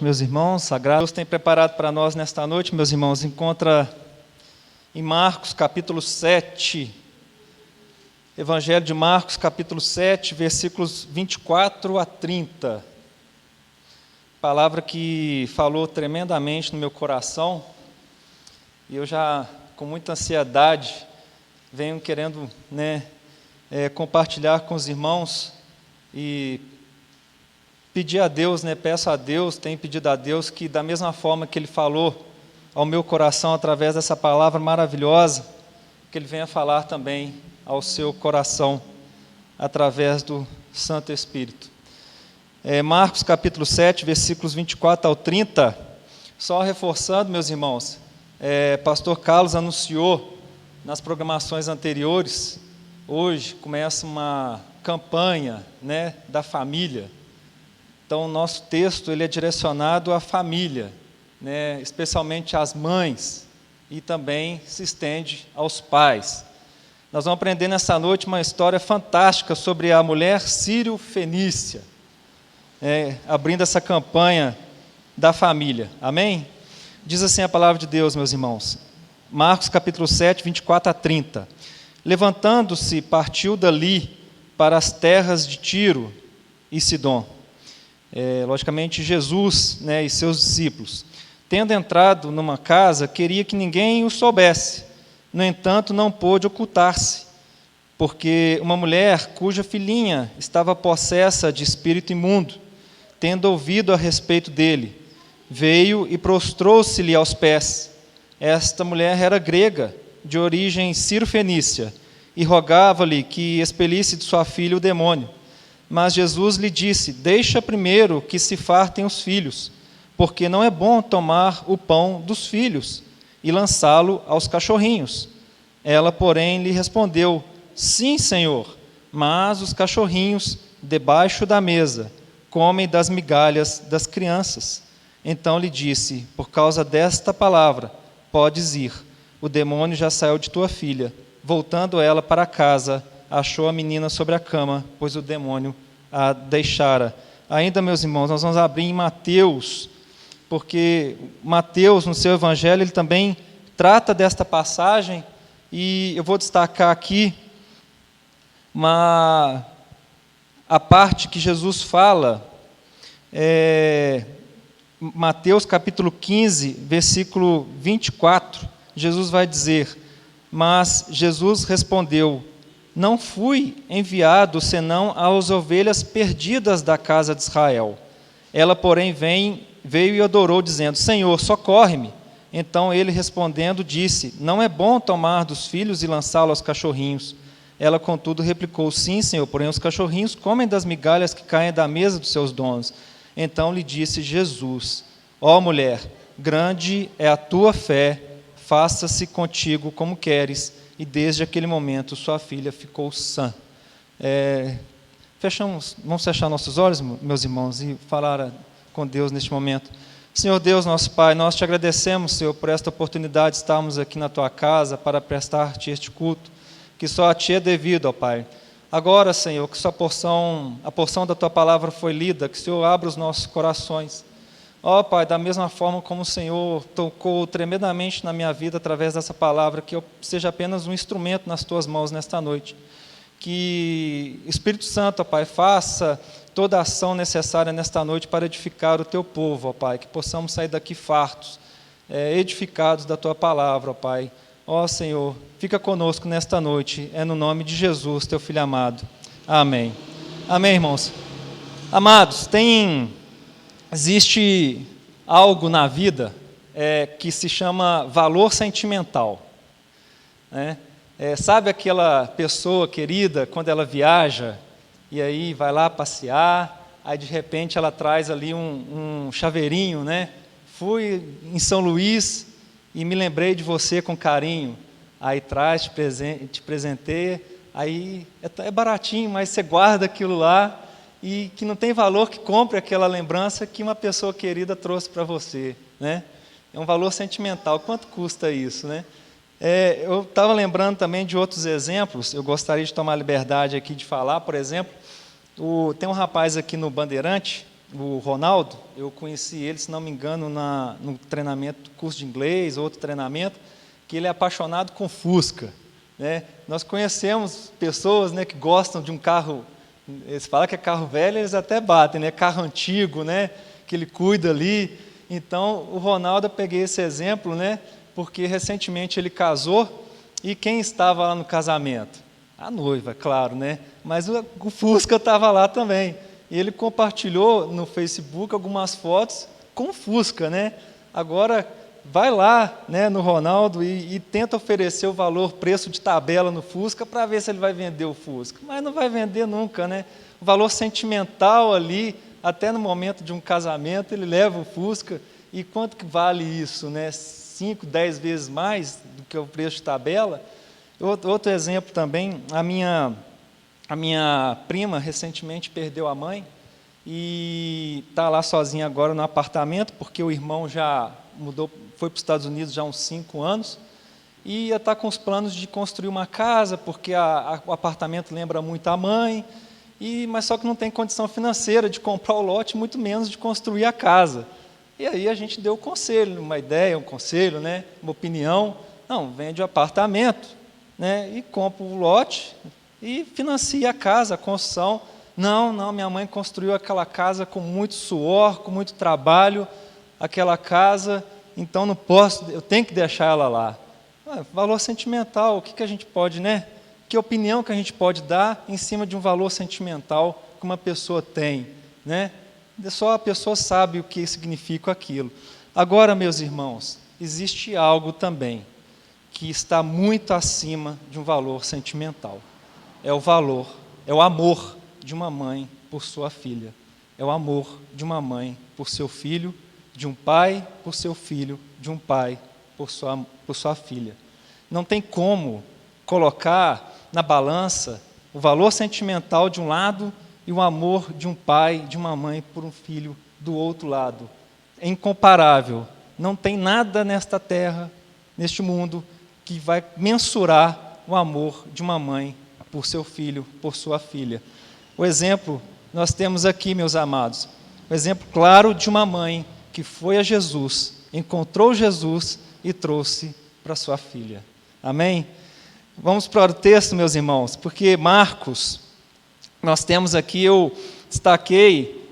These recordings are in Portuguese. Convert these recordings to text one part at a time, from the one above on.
Meus irmãos, sagrado, Deus tem preparado para nós nesta noite, meus irmãos, encontra em Marcos, capítulo 7, Evangelho de Marcos, capítulo 7, versículos 24 a 30. Palavra que falou tremendamente no meu coração, e eu já, com muita ansiedade, venho querendo compartilhar com os irmãos e pedir a Deus, peço a Deus, tenho pedido a Deus que da mesma forma que Ele falou ao meu coração através dessa palavra maravilhosa, que Ele venha falar também ao seu coração através do Santo Espírito. Marcos capítulo 7, versículos 24 ao 30, só reforçando, meus irmãos, pastor Carlos anunciou nas programações anteriores, hoje começa uma campanha da família. Então, o nosso texto ele é direcionado à família, especialmente às mães, e também se estende aos pais. Nós vamos aprender nessa noite uma história fantástica sobre a mulher sírio-fenícia, abrindo essa campanha da família. Amém? Diz assim a palavra de Deus, meus irmãos. Marcos capítulo 7, 24 a 30. Levantando-se, partiu dali para as terras de Tiro e Sidom. Logicamente Jesus e seus discípulos, tendo entrado numa casa, queria que ninguém o soubesse. No entanto, não pôde ocultar-se, porque uma mulher cuja filhinha estava possessa de espírito imundo, tendo ouvido a respeito dele, veio e prostrou-se-lhe aos pés. Esta mulher era grega, de origem sírio-fenícia, e rogava-lhe que expelisse de sua filha o demônio. Mas Jesus lhe disse: deixa primeiro que se fartem os filhos, porque não é bom tomar o pão dos filhos e lançá-lo aos cachorrinhos. Ela, porém, lhe respondeu: sim, Senhor, mas os cachorrinhos, debaixo da mesa, comem das migalhas das crianças. Então lhe disse: por causa desta palavra, podes ir, o demônio já saiu de tua filha. Voltando ela para casa, achou a menina sobre a cama, pois o demônio a deixara. Ainda, meus irmãos, nós vamos abrir em Mateus, porque Mateus, no seu evangelho, ele também trata desta passagem, e eu vou destacar aqui a parte que Jesus fala, Mateus capítulo 15, versículo 24, Jesus vai dizer: mas Jesus respondeu: não fui enviado senão às ovelhas perdidas da casa de Israel. Ela, porém, veio e adorou, dizendo: Senhor, socorre-me. Então ele, respondendo, disse: não é bom tomar dos filhos e lançá-los aos cachorrinhos. Ela, contudo, replicou: sim, Senhor, porém os cachorrinhos comem das migalhas que caem da mesa dos seus donos. Então lhe disse Jesus: ó mulher, grande é a tua fé, faça-se contigo como queres. E desde aquele momento sua filha ficou sã. Vamos fechar nossos olhos, meus irmãos, e falar com Deus neste momento. Senhor Deus, nosso Pai, nós te agradecemos, Senhor, por esta oportunidade de estarmos aqui na tua casa para prestar-te este culto, que só a ti é devido, ó Pai. Agora, Senhor, que a porção da tua palavra foi lida, que o Senhor abra os nossos corações. Ó Pai, da mesma forma como o Senhor tocou tremendamente na minha vida através dessa palavra, que eu seja apenas um instrumento nas Tuas mãos nesta noite. Que Espírito Santo, ó Pai, faça toda a ação necessária nesta noite para edificar o Teu povo, ó Pai, que possamos sair daqui fartos, edificados da Tua palavra, ó Pai. Ó Senhor, fica conosco nesta noite, no nome de Jesus, Teu Filho amado. Amém. Amém, irmãos. Amados, existe algo na vida que se chama valor sentimental. Sabe aquela pessoa querida, quando ela viaja, e aí vai lá passear, aí de repente ela traz ali um chaveirinho, Fui em São Luís e me lembrei de você com carinho. Aí traz, te presenteia, aí é baratinho, mas você guarda aquilo lá, e que não tem valor que compre aquela lembrança que uma pessoa querida trouxe para você, É um valor sentimental. Quanto custa isso, Eu estava lembrando também de outros exemplos, eu gostaria de tomar a liberdade aqui de falar, por exemplo, tem um rapaz aqui no Bandeirante, o Ronaldo, eu conheci ele, se não me engano, no treinamento, curso de inglês, outro treinamento, que ele é apaixonado com Fusca, né? Nós conhecemos pessoas, né, que gostam de um carro, eles falam que é carro velho, eles até batem, né? Carro antigo, né, que ele cuida ali. Então, o Ronaldo, eu peguei esse exemplo, né, porque recentemente ele casou, e quem estava lá no casamento? A noiva, claro, né? Mas o Fusca estava lá também. E ele compartilhou no Facebook algumas fotos com o Fusca, né? Agora, vai lá, né, no Ronaldo e tenta oferecer o valor, preço de tabela no Fusca para ver se ele vai vender o Fusca. Mas não vai vender nunca, né? O valor sentimental ali, até no momento de um casamento, ele leva o Fusca. E quanto que vale isso, né? 5, 10 vezes mais do que o preço de tabela. Outro exemplo também, a minha prima recentemente perdeu a mãe e está lá sozinha agora no apartamento, porque o irmão já mudou, foi para os Estados Unidos já há uns 5 anos, e está com os planos de construir uma casa, porque o apartamento lembra muito a mãe, mas só que não tem condição financeira de comprar o lote, muito menos de construir a casa. E aí a gente deu o conselho, uma ideia, um conselho, né, uma opinião. Não, vende o apartamento, né, e compra o lote e financia a casa, a construção. Não, minha mãe construiu aquela casa com muito suor, com muito trabalho, aquela casa, então não posso, eu tenho que deixar ela lá. Valor sentimental, o que a gente pode, né? Que opinião que a gente pode dar em cima de um valor sentimental que uma pessoa tem, né? Só a pessoa sabe o que significa aquilo. Agora, meus irmãos, existe algo também que está muito acima de um valor sentimental. É o amor de uma mãe por sua filha. É o amor de uma mãe por seu filho, de um pai por seu filho, de um pai por sua filha. Não tem como colocar na balança o valor sentimental de um lado e o amor de um pai, de uma mãe por um filho do outro lado. É incomparável. Não tem nada nesta terra, neste mundo, que vai mensurar o amor de uma mãe por seu filho, por sua filha. O exemplo nós temos aqui, meus amados, o exemplo claro de uma mãe que foi a Jesus, encontrou Jesus e trouxe para sua filha. Amém? Vamos para o texto, meus irmãos, porque Marcos, nós temos aqui, eu destaquei,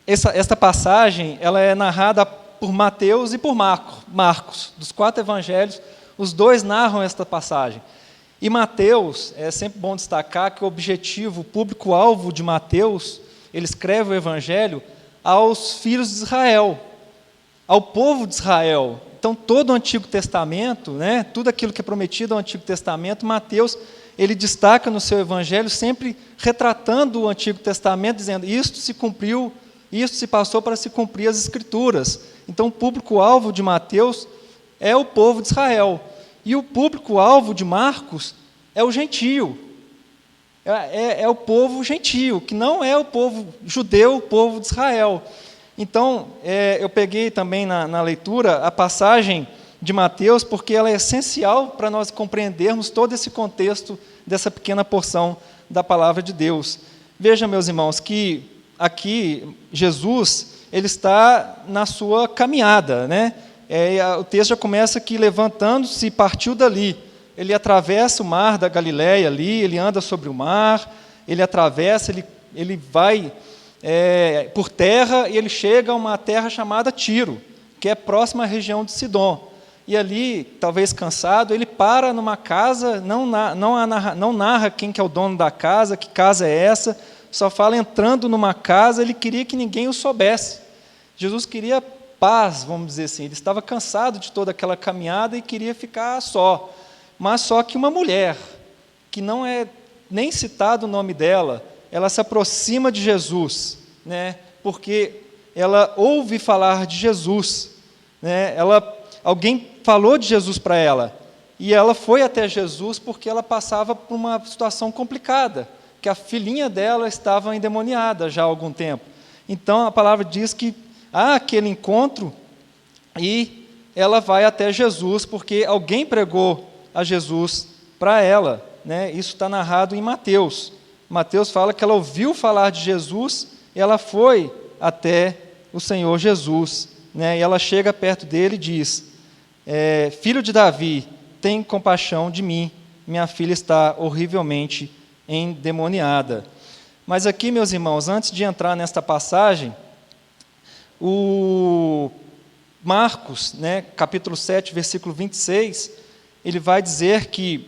esta passagem, ela é narrada por Mateus e por Marcos, dos 4 evangelhos, os dois narram esta passagem. E Mateus, é sempre bom destacar que o objetivo, o público-alvo de Mateus, ele escreve o evangelho aos filhos de Israel, ao povo de Israel. Então, todo o Antigo Testamento, né, tudo aquilo que é prometido ao Antigo Testamento, Mateus, ele destaca no seu evangelho, sempre retratando o Antigo Testamento, dizendo, isto se cumpriu, isto se passou para se cumprir as Escrituras. Então, o público-alvo de Mateus é o povo de Israel. E o público-alvo de Marcos é o gentio. É o povo gentio, que não é o povo judeu, o povo de Israel. Então, eu peguei também na leitura a passagem de Mateus, porque ela é essencial para nós compreendermos todo esse contexto dessa pequena porção da palavra de Deus. Veja, meus irmãos, que aqui Jesus, ele está na sua caminhada, né? O texto já começa que levantando-se, partiu dali. Ele atravessa o mar da Galileia ali, ele anda sobre o mar, ele atravessa, ele vai por terra e ele chega a uma terra chamada Tiro, que é próxima à região de Sidom. E ali, talvez cansado, ele para numa casa, não narra quem que é o dono da casa, que casa é essa, só fala entrando numa casa, ele queria que ninguém o soubesse. Jesus queria paz, vamos dizer assim, ele estava cansado de toda aquela caminhada e queria ficar só. Mas só que uma mulher, que não é nem citado o nome dela, ela se aproxima de Jesus, né, porque ela ouve falar de Jesus, né, alguém falou de Jesus para ela, e ela foi até Jesus porque ela passava por uma situação complicada, que a filhinha dela estava endemoniada já há algum tempo. Então a palavra diz que há aquele encontro e ela vai até Jesus, porque alguém pregou a Jesus para ela, né? Isso está narrado em Mateus. Mateus fala que ela ouviu falar de Jesus ela foi até o Senhor Jesus, né? E ela chega perto dele e diz: filho de Davi, tem compaixão de mim, minha filha está horrivelmente endemoniada. Mas aqui, meus irmãos, antes de entrar nesta passagem, o Marcos, né, capítulo 7, versículo 26, ele vai dizer que,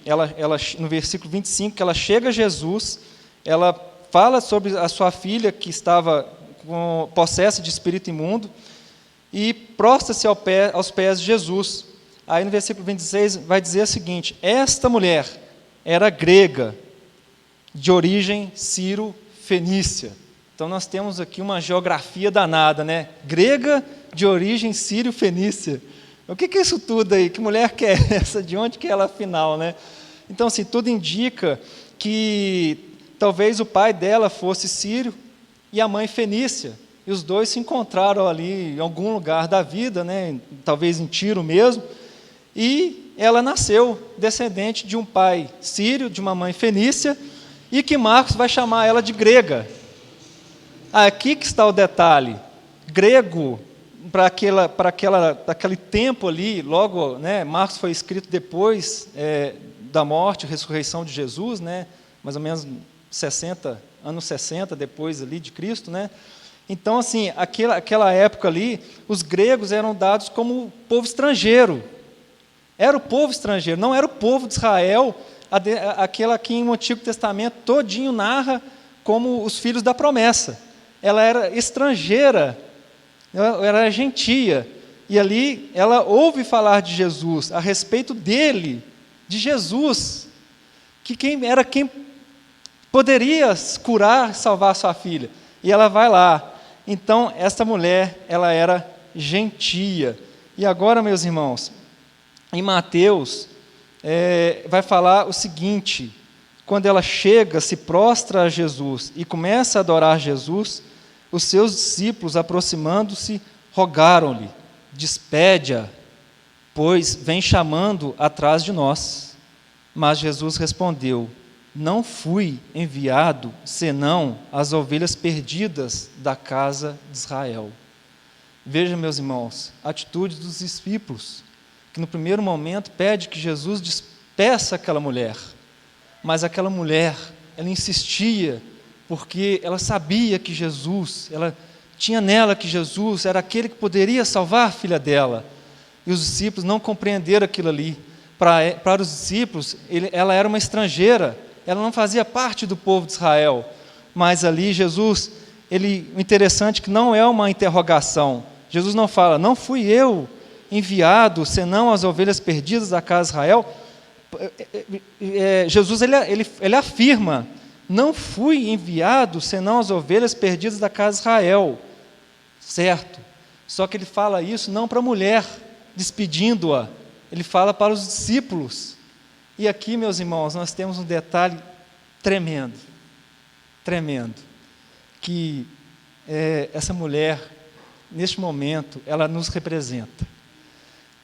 no versículo 25, que ela chega a Jesus, ela fala sobre a sua filha que estava possessa de espírito imundo e prostra-se aos pés de Jesus. Aí no versículo 26 vai dizer o seguinte: esta mulher era grega, de origem sírio-fenícia. Então nós temos aqui uma geografia danada, né? Grega de origem sírio-fenícia. O que é isso tudo aí? Que mulher que é essa? De onde que é ela afinal, né? Então, assim, tudo indica que talvez o pai dela fosse sírio e a mãe fenícia. E os dois se encontraram ali em algum lugar da vida, né? Talvez em Tiro mesmo. E ela nasceu descendente de um pai sírio, de uma mãe fenícia, e que Marcos vai chamar ela de grega. Aqui que está o detalhe. Grego, para aquele tempo ali, logo, né, Marcos foi escrito depois da morte e ressurreição de Jesus, né, mais ou menos anos 60 depois ali de Cristo, né? Então, assim, aquela época ali, os gregos eram dados como povo estrangeiro. Era o povo estrangeiro, não era o povo de Israel, aquela que no Antigo Testamento todinho narra como os filhos da promessa. Ela era estrangeira, ela era gentia, e ali ela ouve falar de Jesus, a respeito dele, de Jesus, que quem poderia curar, salvar sua filha, e ela vai lá. Então, esta mulher, ela era gentia. E agora, meus irmãos, em Mateus, vai falar o seguinte: quando ela chega, se prostra a Jesus e começa a adorar Jesus, os seus discípulos, aproximando-se, rogaram-lhe: despede-a, pois vem chamando atrás de nós. Mas Jesus respondeu: não fui enviado, senão as ovelhas perdidas da casa de Israel. Veja, meus irmãos, a atitude dos discípulos, que no primeiro momento pede que Jesus despeça aquela mulher, mas aquela mulher, ela insistia, porque ela sabia que Jesus, ela tinha nela que Jesus era aquele que poderia salvar a filha dela, e os discípulos não compreenderam aquilo ali. Para os discípulos, ela era uma estrangeira, ela não fazia parte do povo de Israel, mas ali Jesus, o interessante é que não é uma interrogação, Jesus não fala: não fui eu enviado, senão as ovelhas perdidas da casa de Israel. Jesus, ele afirma: não fui enviado, senão as ovelhas perdidas da casa de Israel, certo? Só que ele fala isso não para a mulher, despedindo-a, ele fala para os discípulos. E aqui, meus irmãos, nós temos um detalhe tremendo, que essa mulher, neste momento, ela nos representa.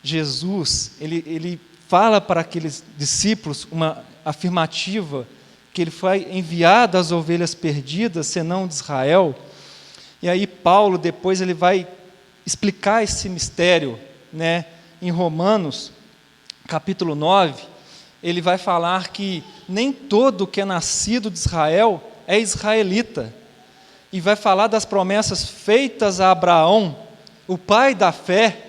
Jesus, ele fala para aqueles discípulos uma afirmativa, que ele foi enviado às ovelhas perdidas, senão de Israel. E aí Paulo, depois, ele vai explicar esse mistério, né, em Romanos, capítulo 9, ele vai falar que nem todo que é nascido de Israel é israelita, e vai falar das promessas feitas a Abraão, o pai da fé,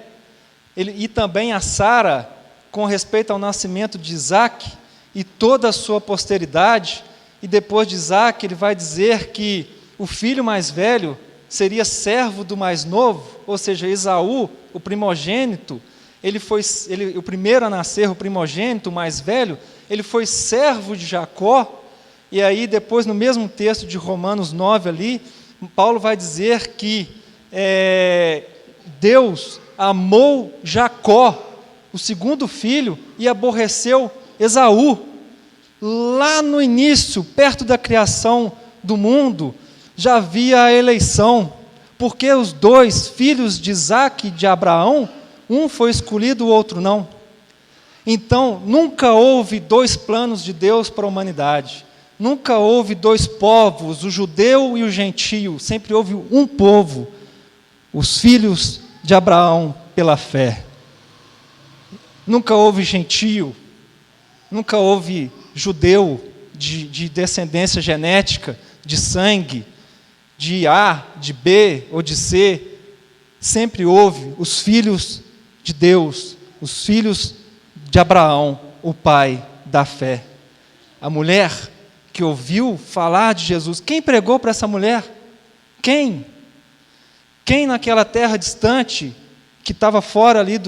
e também a Sara, com respeito ao nascimento de Isaac e toda a sua posteridade. E depois de Isaac, ele vai dizer que o filho mais velho seria servo do mais novo, ou seja, Esaú, o primogênito, o primeiro a nascer, o primogênito, o mais velho, ele foi servo de Jacó. E aí depois, no mesmo texto de Romanos 9 ali, Paulo vai dizer que Deus amou Jacó, o segundo filho, e aborreceu Esaú. Lá no início, perto da criação do mundo, já havia a eleição, porque os dois filhos de Isaac e de Abraão, um foi escolhido, o outro não. Então, nunca houve dois planos de Deus para a humanidade. Nunca houve dois povos, o judeu e o gentio, sempre houve um povo, os filhos de Abraão pela fé. Nunca houve gentio, nunca houve judeu de descendência genética, de sangue, de A, de B ou de C. Sempre houve os filhos de Deus, os filhos de Abraão, o pai da fé. A mulher que ouviu falar de Jesus, quem pregou para essa mulher? Quem? Quem naquela terra distante, que estava fora ali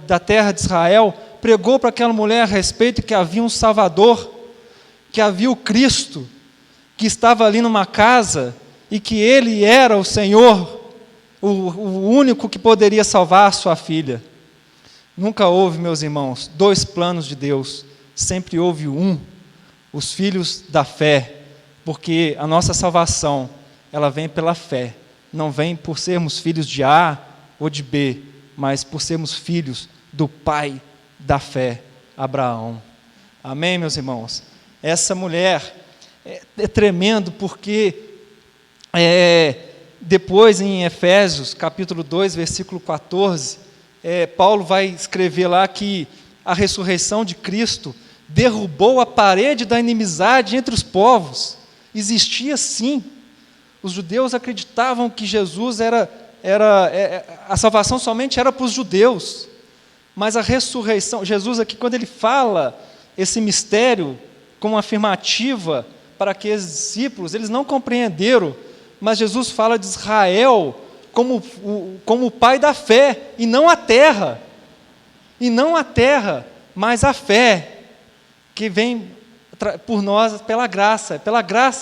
da terra de Israel, pregou para aquela mulher a respeito que havia um Salvador, que havia o Cristo, que estava ali numa casa e que Ele era o Senhor, o único que poderia salvar a sua filha? Nunca houve, meus irmãos, dois planos de Deus, sempre houve um, os filhos da fé, porque a nossa salvação, ela vem pela fé, não vem por sermos filhos de A ou de B, mas por sermos filhos do Pai da fé, Abraão. Amém, meus irmãos? Essa mulher é tremendo, porque depois em Efésios, capítulo 2, versículo 14, Paulo vai escrever lá que a ressurreição de Cristo derrubou a parede da inimizade entre os povos. Existia sim. Os judeus acreditavam que Jesus a salvação somente era para os judeus. Mas a ressurreição, Jesus aqui, quando ele fala esse mistério como afirmativa para aqueles discípulos, eles não compreenderam, mas Jesus fala de Israel como o pai da fé, e não a terra, mas a fé, que vem por nós pela graça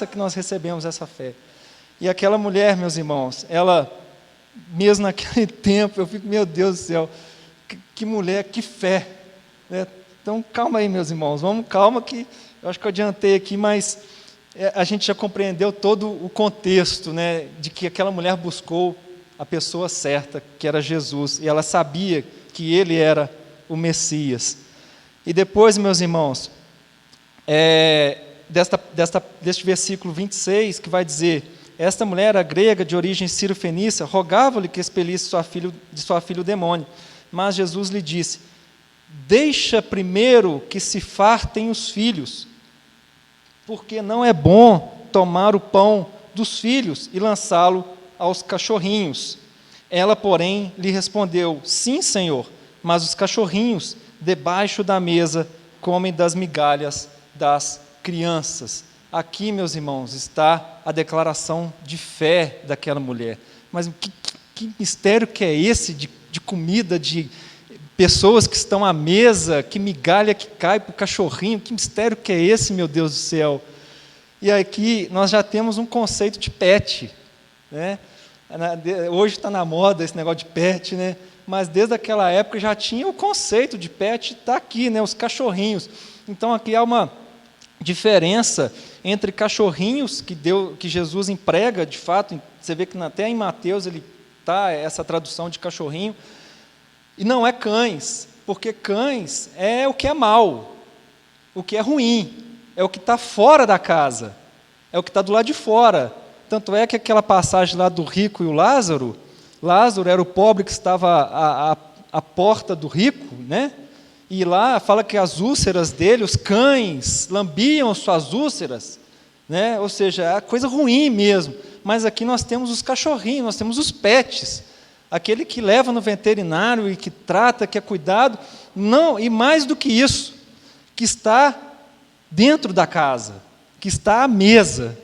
que nós recebemos essa fé. E aquela mulher, meus irmãos, ela, mesmo naquele tempo, eu fico, meu Deus do céu, que mulher, que fé, né? Então, calma aí, meus irmãos, calma que eu acho que eu adiantei aqui, mas a gente já compreendeu todo o contexto, né, de que aquela mulher buscou a pessoa certa, que era Jesus, e ela sabia que Ele era o Messias. E depois, meus irmãos, deste versículo 26, que vai dizer: esta mulher era grega, de origem sírio-fenícia, rogava-lhe que expelisse de sua filha o demônio. Mas Jesus lhe disse: deixa primeiro que se fartem os filhos, porque não é bom tomar o pão dos filhos e lançá-lo aos cachorrinhos. Ela, porém, lhe respondeu: sim, Senhor, mas os cachorrinhos debaixo da mesa comem das migalhas das crianças. Aqui, meus irmãos, está a declaração de fé daquela mulher. Mas que mistério que é esse de comida, de pessoas que estão à mesa, que migalha que cai para o cachorrinho? Que mistério que é esse, meu Deus do céu? E aqui nós já temos um conceito de pet, né? Hoje está na moda esse negócio de pet, né? Mas desde aquela época já tinha o conceito de pet, está aqui, né? Os cachorrinhos. Então aqui há uma diferença entre cachorrinhos que Jesus emprega, de fato. Você vê que até em Mateus ele está essa tradução de cachorrinho, e não é cães, porque cães é o que é mal, o que é ruim, é o que está fora da casa, é o que está do lado de fora. Tanto é que aquela passagem lá do rico e o Lázaro era o pobre que estava à porta do rico, né? E lá fala que as úlceras dele, os cães, lambiam suas úlceras, né? Ou seja, é coisa ruim mesmo. Mas aqui nós temos os cachorrinhos, nós temos os pets, aquele que leva no veterinário e que trata, que é cuidado, não, e mais do que isso, que está dentro da casa, que está à mesa,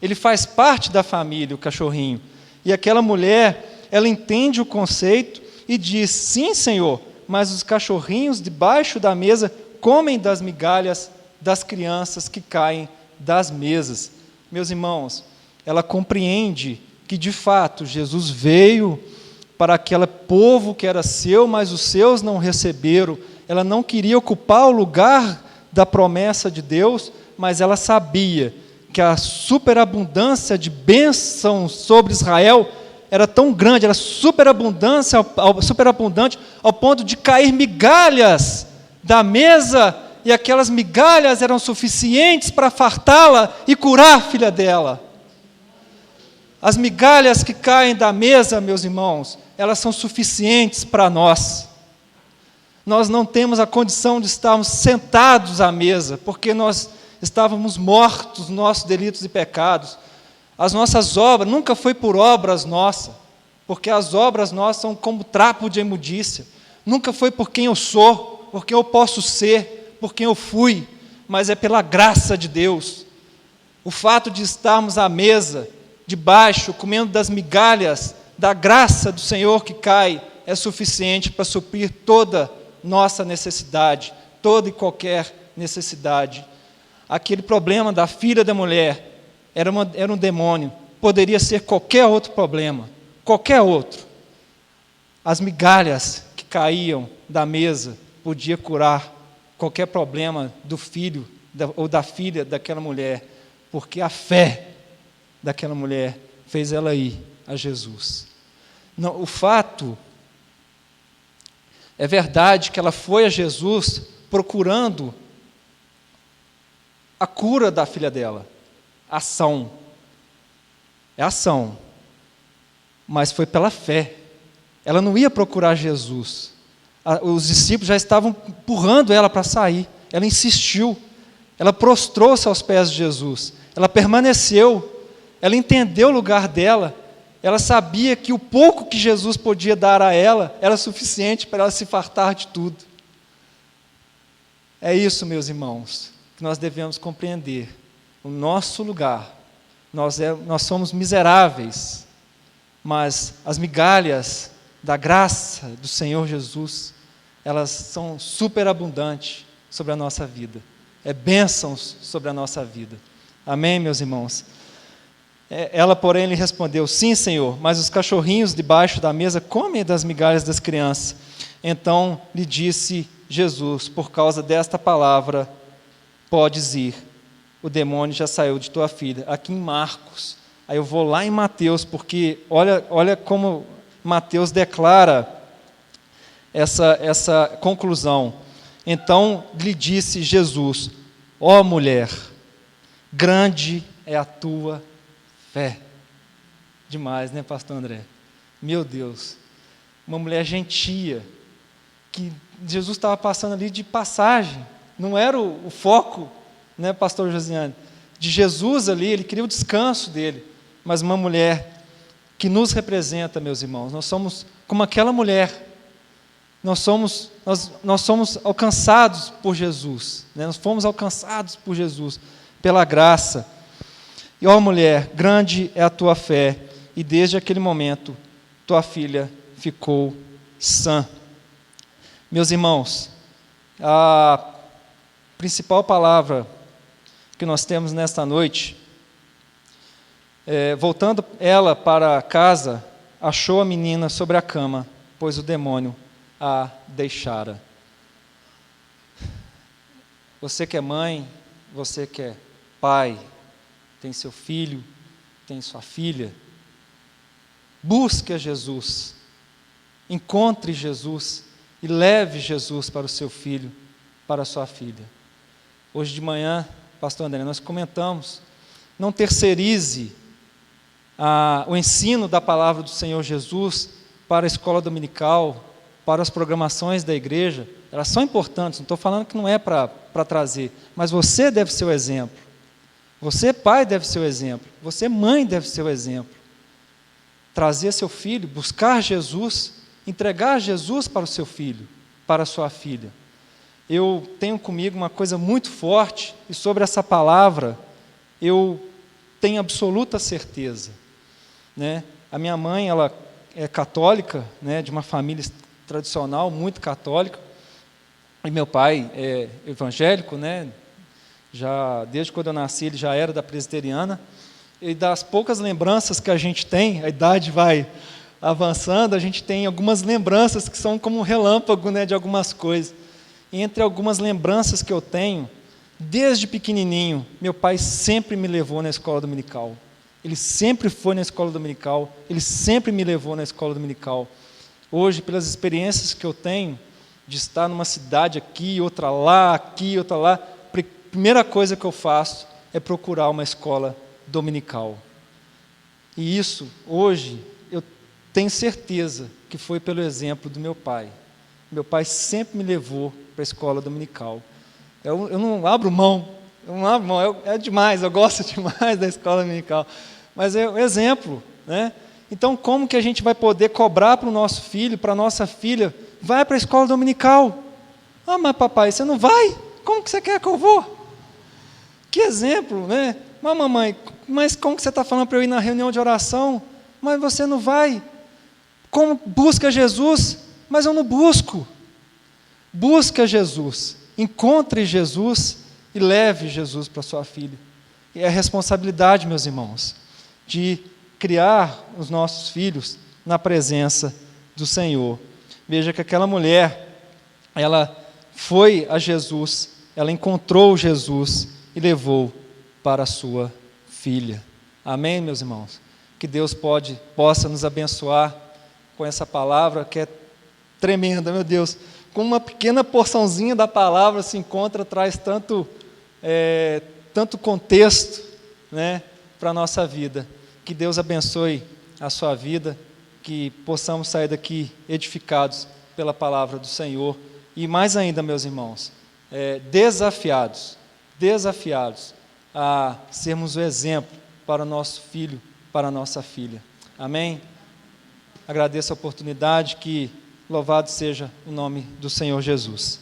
ele faz parte da família, o cachorrinho. E aquela mulher, ela entende o conceito e diz: sim, Senhor, mas os cachorrinhos debaixo da mesa comem das migalhas das crianças que caem das mesas. Meus irmãos, ela compreende que, de fato, Jesus veio para aquele povo que era seu, mas os seus não receberam. Ela não queria ocupar o lugar da promessa de Deus, mas ela sabia que a superabundância de bênçãos sobre Israel era tão grande, era superabundante ao ponto de cair migalhas da mesa e aquelas migalhas eram suficientes para fartá-la e curar a filha dela. As migalhas que caem da mesa, meus irmãos, elas são suficientes para nós. Nós não temos a condição de estarmos sentados à mesa, porque nós estávamos mortos nos nossos delitos e pecados. As nossas obras, nunca foi por obras nossas, porque as obras nossas são como trapo de imundícia. Nunca foi por quem eu sou, por quem eu posso ser, por quem eu fui, mas é pela graça de Deus. O fato de estarmos à mesa, debaixo, comendo das migalhas da graça do Senhor que cai, é suficiente para suprir toda nossa necessidade, toda e qualquer necessidade. Aquele problema da filha da mulher era um demônio, poderia ser qualquer outro problema, qualquer outro. As migalhas que caíam da mesa podia curar qualquer problema do filho ou da filha daquela mulher, porque a fé daquela mulher fez ela ir a Jesus. Não, o fato é verdade que ela foi a Jesus procurando a cura da filha dela. Ação. É ação. Mas foi pela fé. Ela não ia procurar Jesus. Os discípulos já estavam empurrando ela para sair. Ela insistiu. Ela prostrou-se aos pés de Jesus. Ela permaneceu. Ela entendeu o lugar dela. Ela sabia que o pouco que Jesus podia dar a ela era suficiente para ela se fartar de tudo. É isso, meus irmãos, que nós devemos compreender. O nosso lugar. Nós somos miseráveis, mas as migalhas da graça do Senhor Jesus, elas são superabundantes sobre a nossa vida. É bênçãos sobre a nossa vida. Amém, meus irmãos? Ela, porém, lhe respondeu: sim, Senhor, mas os cachorrinhos debaixo da mesa comem das migalhas das crianças. Então lhe disse Jesus: por causa desta palavra, podes ir, o demônio já saiu de tua filha. Aqui em Marcos, aí eu vou lá em Mateus, porque olha como Mateus declara essa conclusão. Então lhe disse Jesus: ó mulher, grande é a tua fé. Demais, né, pastor André? Meu Deus, uma mulher gentia, que Jesus estava passando ali de passagem, não era o foco, né, pastor Josiane, de Jesus ali, ele queria o descanso dele, mas uma mulher que nos representa, meus irmãos. Nós somos como aquela mulher, nós somos alcançados por Jesus, né? Nós fomos alcançados por Jesus, pela graça. E ó mulher, grande é a tua fé, e desde aquele momento, tua filha ficou sã. Meus irmãos, a principal palavra que nós temos nesta noite, voltando ela para casa, achou a menina sobre a cama, pois o demônio a deixara. Você que é mãe, você que é pai, tem seu filho, tem sua filha, busque a Jesus, encontre Jesus e leve Jesus para o seu filho, para a sua filha. Hoje de manhã, pastor André, nós comentamos, não terceirize o ensino da palavra do Senhor Jesus para a escola dominical, para as programações da igreja. Elas são importantes, não estou falando que não é para trazer, mas você deve ser o exemplo. Você, pai, deve ser o exemplo. Você, mãe, deve ser o exemplo. Trazer seu filho, buscar Jesus, entregar Jesus para o seu filho, para a sua filha. Eu tenho comigo uma coisa muito forte, e sobre essa palavra, eu tenho absoluta certeza, né? A minha mãe, ela é católica, né, de uma família tradicional, muito católica, e meu pai é evangélico, né? Já desde quando eu nasci ele já era da presbiteriana, e das poucas lembranças que a gente tem, a idade vai avançando, a gente tem algumas lembranças que são como um relâmpago, né, de algumas coisas. E entre algumas lembranças que eu tenho, desde pequenininho, meu pai sempre me levou na escola dominical. Ele sempre foi na escola dominical, ele sempre me levou na escola dominical. Hoje, pelas experiências que eu tenho, de estar numa cidade aqui, outra lá, primeira coisa que eu faço é procurar uma escola dominical. E isso, hoje, eu tenho certeza que foi pelo exemplo do meu pai. Meu pai sempre me levou para a escola dominical. Eu não abro mão, é demais, eu gosto demais da escola dominical. Mas é um exemplo, né? Então, como que a gente vai poder cobrar para o nosso filho, para a nossa filha, vai para a escola dominical? Ah, mas papai, você não vai? Como que você quer que eu vou? Que exemplo, né? Mas mamãe, mas como que você está falando para eu ir na reunião de oração? Mas você não vai. Como busca Jesus? Mas eu não busco. Busca Jesus, encontre Jesus e leve Jesus para sua filha. E é a responsabilidade, meus irmãos, de criar os nossos filhos na presença do Senhor. Veja que aquela mulher, ela foi a Jesus, ela encontrou Jesus e levou para a sua filha. Amém, meus irmãos? Que Deus possa nos abençoar com essa palavra que é tremenda, meu Deus. Com uma pequena porçãozinha da palavra se encontra, traz tanto contexto, né, para a nossa vida. Que Deus abençoe a sua vida, que possamos sair daqui edificados pela palavra do Senhor e mais ainda, meus irmãos, desafiados a sermos o exemplo para o nosso filho, para a nossa filha. Amém? Agradeço a oportunidade, que louvado seja o nome do Senhor Jesus.